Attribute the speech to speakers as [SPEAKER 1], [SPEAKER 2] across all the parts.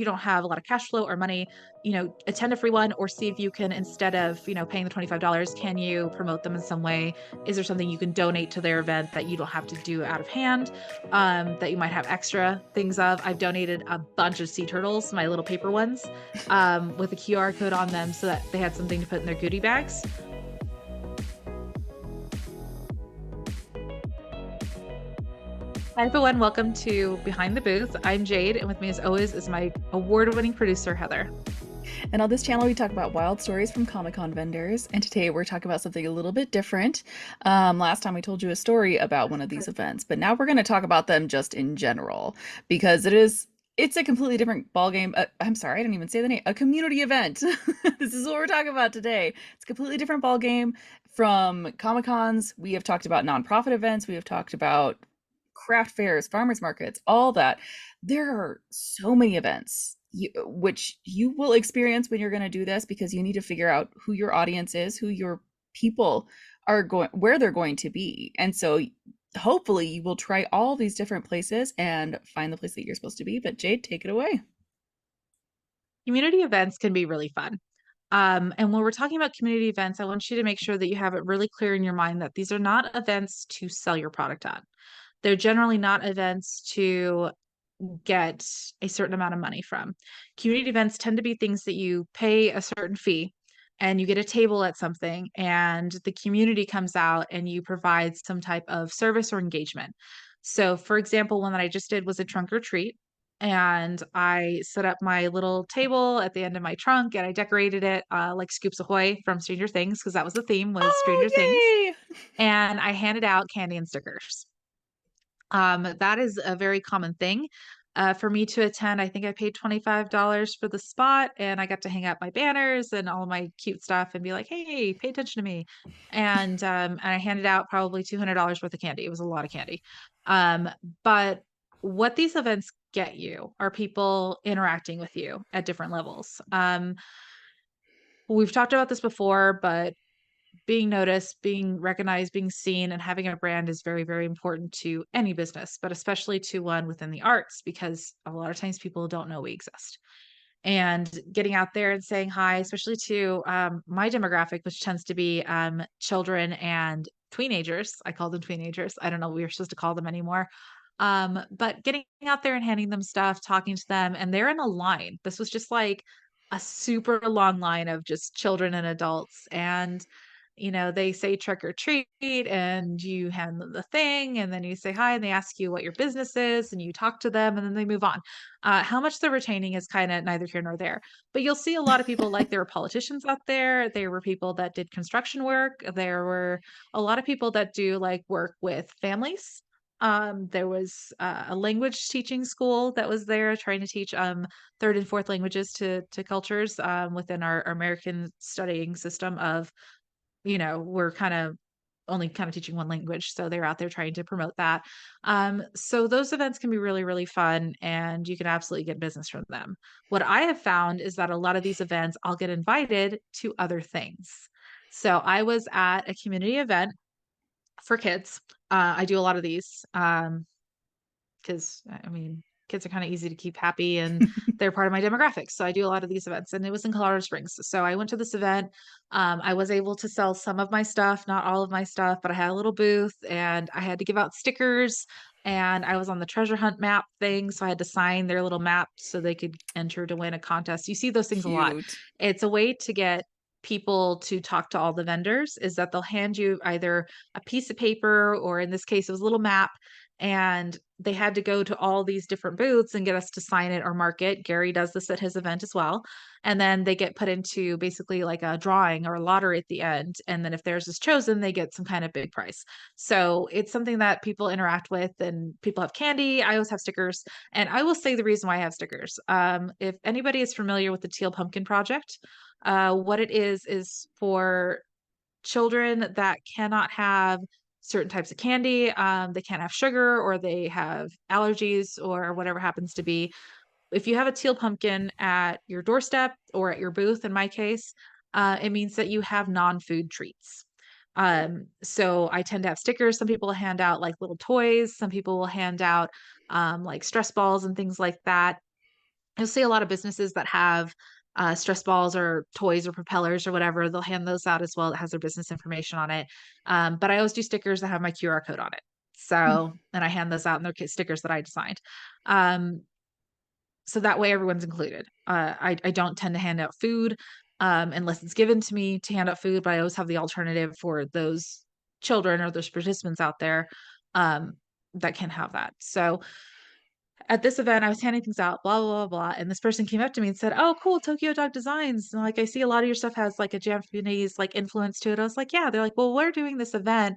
[SPEAKER 1] you don't have a lot of cash flow or money, attend a free one or see if you can, instead of, paying the $25, can you promote them in some way? Is there something you can donate to their event that you don't have to do out of hand, that you might have extra things of? I've donated a bunch of sea turtles, my little paper ones, with a QR code on them so that they had something to put in their goodie bags. Hi, everyone. Welcome to Behind the Booth. I'm Jade, and with me, as always, is my award-winning producer, Heather.
[SPEAKER 2] And on this channel, we talk about wild stories from Comic Con vendors. And today we're talking about something a little bit different. Last time we told you a story about one of these events, but now we're going to talk about them just in general because it's a completely different ballgame. I'm sorry, I didn't even say the name. A community event. This is what we're talking about today. It's a completely different ballgame from Comic Cons. We have talked about nonprofit events. We have talked about craft fairs, farmers markets, all that. There are so many events which you will experience when you're going to do this because you need to figure out who your audience is, who your people are going, where they're going to be. And so hopefully you will try all these different places and find the place that you're supposed to be. But Jade, take it away.
[SPEAKER 1] Community events can be really fun. And when we're talking about community events, I want you to make sure that you have it really clear in your mind that these are not events to sell your product on. They're generally not events to get a certain amount of money from. Community events tend to be things that you pay a certain fee and you get a table at something, and the community comes out and you provide some type of service or engagement. So, for example, one that I just did was a trunk or treat. And I set up my little table at the end of my trunk and I decorated it like Scoops Ahoy from Stranger Things, because that was the theme, was
[SPEAKER 2] Oh,
[SPEAKER 1] Stranger Things.
[SPEAKER 2] yay!
[SPEAKER 1] And I handed out candy and stickers. That is a very common thing. For me to attend, I think I paid $25 for the spot, and I got to hang up my banners and all of my cute stuff and be like, "Hey, pay attention to me." And I handed out probably $200 worth of candy. It was a lot of candy. Um, but what these events get you are people interacting with you at different levels. We've talked about this before, but being noticed, being recognized, being seen, and having a brand is very, very important to any business, but especially to one within the arts, because a lot of times people don't know we exist. And getting out there and saying hi, especially to my demographic, which tends to be children and teenagers. I call them teenagers. I don't know what we are supposed to call them anymore. But getting out there and handing them stuff, talking to them, and they're in a line. This was just like a super long line of just children and adults. And they say trick or treat and you hand them the thing and then you say hi and they ask you what your business is and you talk to them and then they move on. How much they're retaining is kind of neither here nor there. But you'll see a lot of people, like there were politicians out there. There were people that did construction work. There were a lot of people that do like work with families. There was a language teaching school that was there trying to teach third and fourth languages to cultures within our American studying system of, we're kind of only kind of teaching one language. So they're out there trying to promote that. So those events can be really, really fun and you can absolutely get business from them. What I have found is that a lot of these events, I'll get invited to other things. So I was at a community event for kids. I do a lot of these. 'Cause, I mean, kids are kinda easy to keep happy and they're part of my demographic, so I do a lot of these events, and it was in Colorado Springs. So I went to this event, I was able to sell some of my stuff, not all of my stuff, but I had a little booth, and I had to give out stickers, and I was on the treasure hunt map thing, so I had to sign their little map so they could enter to win a contest. You see those things a lot.
[SPEAKER 2] Cute.
[SPEAKER 1] It's a way to get people to talk to all the vendors, is that they'll hand you either a piece of paper, or in this case, it was a little map, and they had to go to all these different booths and get us to sign it or mark it. Gary does this at his event as well. And then they get put into basically like a drawing or a lottery at the end. And then if theirs is chosen, they get some kind of big prize. So it's something that people interact with, and people have candy. I always have stickers. And I will say the reason why I have stickers. If anybody is familiar with the Teal Pumpkin Project, what it is for children that cannot have certain types of candy, they can't have sugar or they have allergies or whatever happens to be. If you have a teal pumpkin at your doorstep or at your booth, in my case, it means that you have non-food treats. So I tend to have stickers. Some people hand out like little toys. Some people will hand out like stress balls and things like that. you'll see a lot of businesses that have stress balls or toys or propellers or whatever. They'll hand those out as well. It has their business information on it. But I always do stickers that have my QR code on it. So, and I hand those out, and they're stickers that I designed. Um, so that way everyone's included. I don't tend to hand out food unless it's given to me to hand out food, but I always have the alternative for those children or those participants out there um, that can have that. So at this event, I was handing things out, blah, blah, blah, blah. And this person came up to me and said, "Oh, cool, Tokyo Dog Designs. And like, I see a lot of your stuff has like a Japanese like influence to it." I was like, "Yeah." They're like, "Well, we're doing this event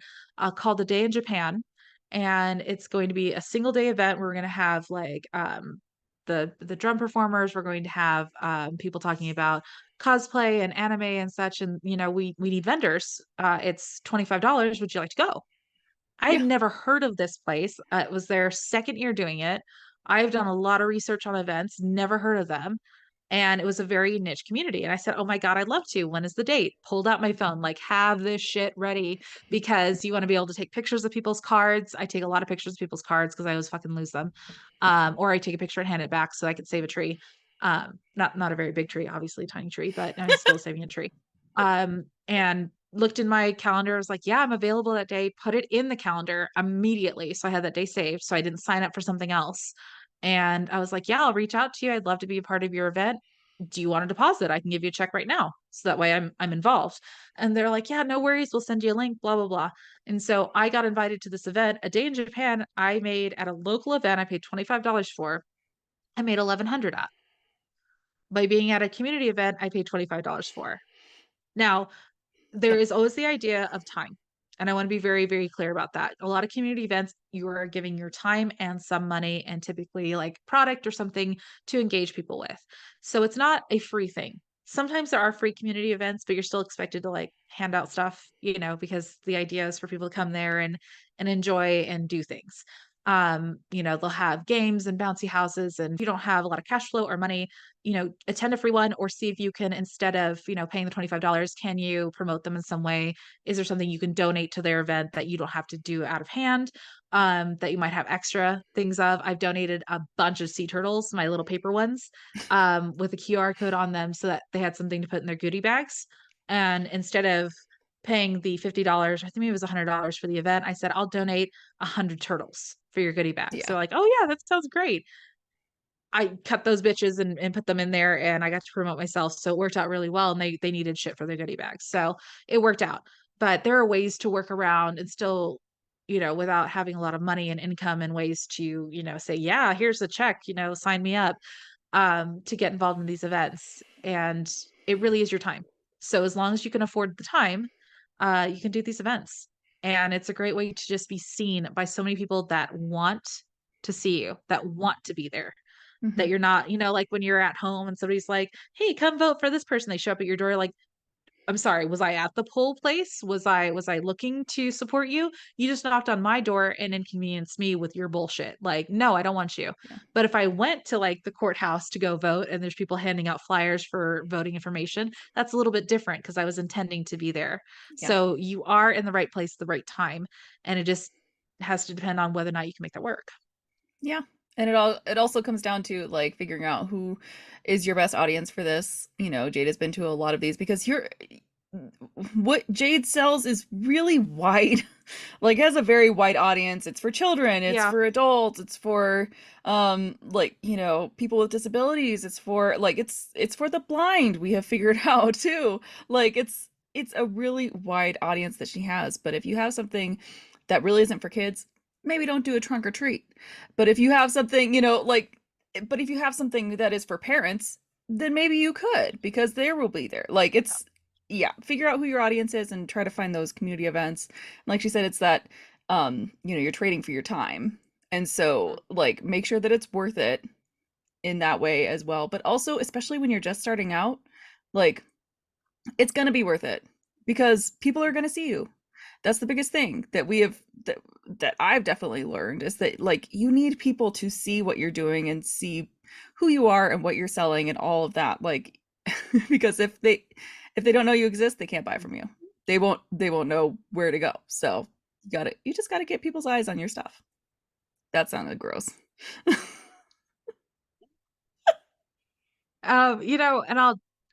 [SPEAKER 1] called the Day in Japan. And it's going to be a single day event. We're going to have like the drum performers. We're going to have people talking about cosplay and anime and such. And we need vendors. It's $25. Would you like to go?" I had
[SPEAKER 2] Yeah.
[SPEAKER 1] never heard of this place. It was their second year doing it. I've done a lot of research on events, never heard of them. And it was a very niche community. And I said, "Oh my God, I'd love to. When is the date?" Pulled out my phone, like, have this shit ready because you want to be able to take pictures of people's cards. I take a lot of pictures of people's cards because I always fucking lose them. Or I take a picture and hand it back so I could save a tree. Not a very big tree, obviously, a tiny tree, but I'm still saving a tree. And looked in my calendar. I was like, "Yeah, I'm available that day." Put it in the calendar immediately. So I had that day saved. So I didn't sign up for something else. And I was like, "Yeah, I'll reach out to you. I'd love to be a part of your event. Do you want a deposit? I can give you a check right now." So that way I'm involved. And they're like, "Yeah, no worries. We'll send you a link, blah, blah, blah." And so I got invited to this event, a day in Japan. I made at a local event, I paid $25 for. I made 1100 at. By being at a community event, I paid $25 for. Now, there
[SPEAKER 2] Yep.
[SPEAKER 1] is always the idea of time. And I want to be very, very clear about that. A lot of community events, you are giving your time and some money and typically like product or something to engage people with. So it's not a free thing. Sometimes there are free community events, but you're still expected to like hand out stuff, because the idea is for people to come there and enjoy and do things. They'll have games and bouncy houses. And if you don't have a lot of cash flow or money, attend a free one or see if you can, instead of, paying the $25, can you promote them in some way? Is there something you can donate to their event that you don't have to do out of hand? That you might have extra things of. I've donated a bunch of sea turtles, my little paper ones, with a QR code on them so that they had something to put in their goodie bags. And instead of paying the $50, I think it was $100 for the event, I said, "I'll donate 100 turtles for your goodie bags."
[SPEAKER 2] Yeah.
[SPEAKER 1] They're like, "Oh yeah, that sounds great." I cut those bitches and put them in there, and I got to promote myself. So it worked out really well. And they needed shit for their goodie bags. So it worked out. But there are ways to work around and still, without having a lot of money and income, and ways to, say, "Yeah, here's the check, sign me up," to get involved in these events. And it really is your time. So as long as you can afford the time, you can do these events. And it's a great way to just be seen by so many people that want to see you, that want to be there, that
[SPEAKER 2] Hmm.
[SPEAKER 1] you're not, like when you're at home and somebody's like, "Hey, come vote for this person." They show up at your door like, "I'm sorry, was I at the poll place? Was I looking to support you? You just knocked on my door and inconvenienced me with your bullshit." Like, no, I don't want you.
[SPEAKER 2] Yeah.
[SPEAKER 1] But if I went to like the courthouse to go vote and there's people handing out flyers for voting information, that's a little bit different because I was intending to be there.
[SPEAKER 2] Yeah.
[SPEAKER 1] So you are in the right place at the right time. And it just has to depend on whether or not you can make that work.
[SPEAKER 2] Yeah. And it also comes down to like figuring out who is your best audience for this. Jade has been to a lot of these because what Jade sells is really wide. Like has a very wide audience. It's for children, it's
[SPEAKER 1] Yeah.
[SPEAKER 2] for adults, it's for like, people with disabilities, it's for like it's for the blind. We have figured out too. Like it's a really wide audience that she has. But if you have something that really isn't for kids, maybe don't do a trunk or treat. But if you have something, but if you have something that is for parents, then maybe you could because there will be there. Like yeah, figure out who your audience is and try to find those community events. And like she said, it's that you're trading for your time. And so like make sure that it's worth it in that way as well. But also, especially when you're just starting out, like it's gonna be worth it because people are gonna see you. That's the biggest thing that we have that I've definitely learned is that like you need people to see what you're doing and see who you are and what you're selling and all of that. Like because if they don't know you exist, they can't buy from you. They won't know where to go. So you just gotta get people's eyes on your stuff. That sounded gross.
[SPEAKER 1] And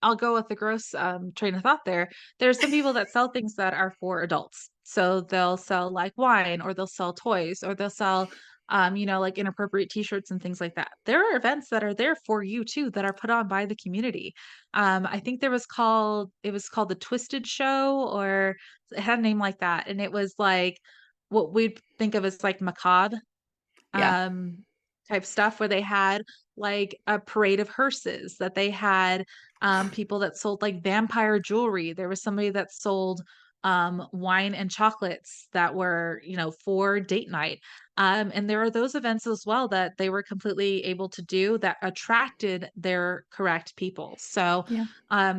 [SPEAKER 1] I'll go with the gross train of thought there. There's some people that sell things that are for adults. So they'll sell like wine or they'll sell toys or they'll sell like inappropriate t-shirts and things like that. There are events that are there for you too that are put on by the community. I think it was called the Twisted Show, or it had a name like that. And it was like what we'd think of as like macabre
[SPEAKER 2] Yeah.
[SPEAKER 1] um, type stuff, where they had like a parade of hearses, that they had people that sold like vampire jewelry. There was somebody that sold wine and chocolates that were, for date night. And there are those events as well that they were completely able to do that attracted their correct people. So
[SPEAKER 2] Yeah.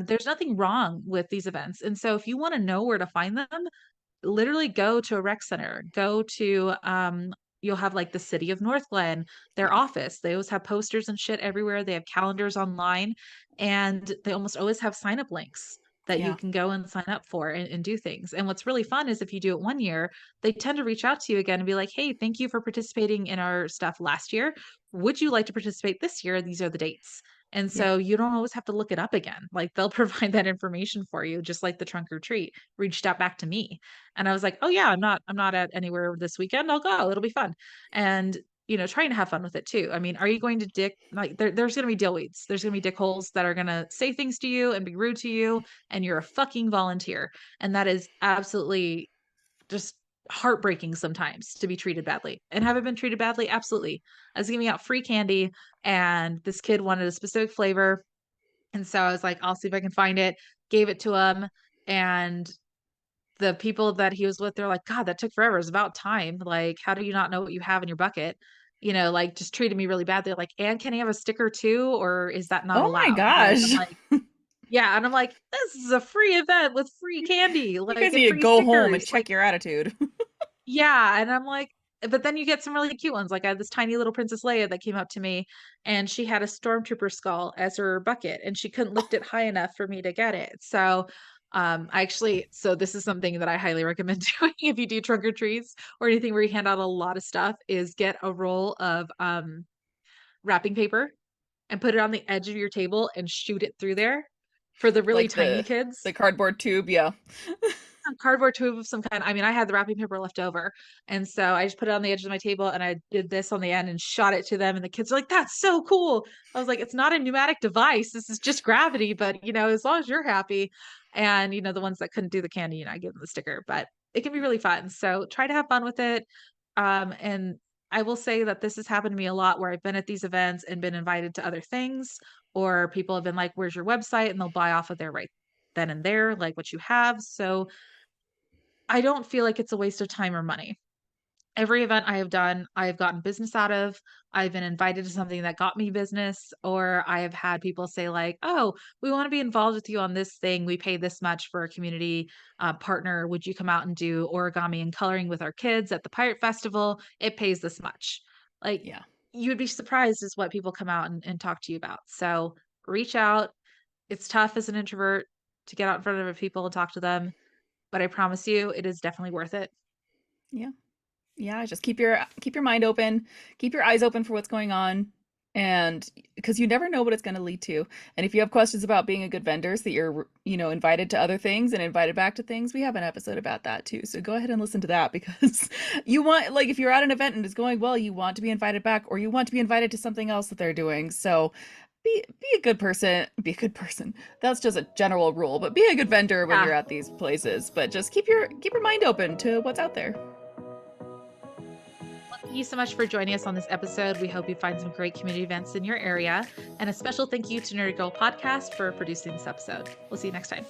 [SPEAKER 1] there's nothing wrong with these events. And so if you want to know where to find them, literally go to a rec center, go to you'll have like the city of North Glen, their
[SPEAKER 2] Yeah.
[SPEAKER 1] office. They always have posters and shit everywhere. They have calendars online, and they almost always have sign up links that you
[SPEAKER 2] Yeah.
[SPEAKER 1] can go and sign up for and do things. And what's really fun is if you do it one year, they tend to reach out to you again and be like, "Hey, thank you for participating in our stuff last year. Would you like to participate this year? These are the dates." And
[SPEAKER 2] Yeah.
[SPEAKER 1] so you don't always have to look it up again. Like they'll provide that information for you, just like the trunk or treat reached out back to me. And I was like, "Oh yeah, I'm not at anywhere this weekend. I'll go. It'll be fun." And trying to have fun with it too. I mean, are you going to there's going to be dillweeds. There's going to be dickholes that are going to say things to you and be rude to you, and you're a fucking volunteer. And that is absolutely just heartbreaking sometimes to be treated badly. And have I been treated badly? Absolutely. I was giving out free candy and this kid wanted a specific flavor. And so I was like, I'll see if I can find it. Gave it to him. And the people that he was with, they're like, "God, that took forever. It's about time. Like, how do you not know what you have in your bucket?" Like just treated me really bad. They're like, "And can he have a sticker too, or is that not
[SPEAKER 2] Oh my
[SPEAKER 1] allowed?" And I'm
[SPEAKER 2] gosh.
[SPEAKER 1] like, "Yeah." And I'm like, "This is a free event with free candy,
[SPEAKER 2] You
[SPEAKER 1] like,
[SPEAKER 2] guys
[SPEAKER 1] and
[SPEAKER 2] need to
[SPEAKER 1] free
[SPEAKER 2] go home and
[SPEAKER 1] stickers." Like,
[SPEAKER 2] check your attitude.
[SPEAKER 1] yeah. And I'm like, but then you get some really cute ones. Like I had this tiny little Princess Leia that came up to me and she had a stormtrooper skull as her bucket and she couldn't lift it high enough for me to get it. So so this is something that I highly recommend doing if you do trunk or treats or anything where you hand out a lot of stuff, is get a roll of wrapping paper and put it on the edge of your table and shoot it through there for the really
[SPEAKER 2] Like
[SPEAKER 1] tiny
[SPEAKER 2] the
[SPEAKER 1] kids.
[SPEAKER 2] cardboard tube, yeah.
[SPEAKER 1] Some cardboard tube of some kind. I mean, I had the wrapping paper left over, and so I just put it on the edge of my table, and I did this on the end and shot it to them, and the kids are like, "That's so cool." I was like, "It's not a pneumatic device. This is just gravity, but, as long as you're happy." And, the ones that couldn't do the candy, I give them the sticker, but it can be really fun. So try to have fun with it. And I will say that this has happened to me a lot where I've been at these events and been invited to other things, or people have been like, "Where's your website?" And they'll buy off of there right then and there, like what you have. So I don't feel like it's a waste of time or money. Every event I have done, I have gotten business out of. I've been invited to something that got me business, or I have had people say like, "Oh, we want to be involved with you on this thing. We pay this much for a community partner. Would you come out and do origami and coloring with our kids at the Pirate Festival? It pays this much." Like,
[SPEAKER 2] Yeah.
[SPEAKER 1] you'd be surprised as what people come out and talk to you about. So reach out. It's tough as an introvert to get out in front of people and talk to them, but I promise you, it is definitely worth it.
[SPEAKER 2] Yeah. Yeah, just keep your mind open, keep your eyes open for what's going on, and because you never know what it's going to lead to. And if you have questions about being a good vendor so that you're, invited to other things and invited back to things, we have an episode about that too. So go ahead and listen to that because you want, like, if you're at an event and it's going well, you want to be invited back or you want to be invited to something else that they're doing. So be a good person, be a good person. That's just a general rule, but be a good vendor when
[SPEAKER 1] Yeah.
[SPEAKER 2] you're at these places. But just keep your mind open to what's out there.
[SPEAKER 1] Thank you so much for joining us on this episode. We hope you find some great community events in your area. And a special thank you to Nerd Girl Podcast for producing this episode. We'll see you next time.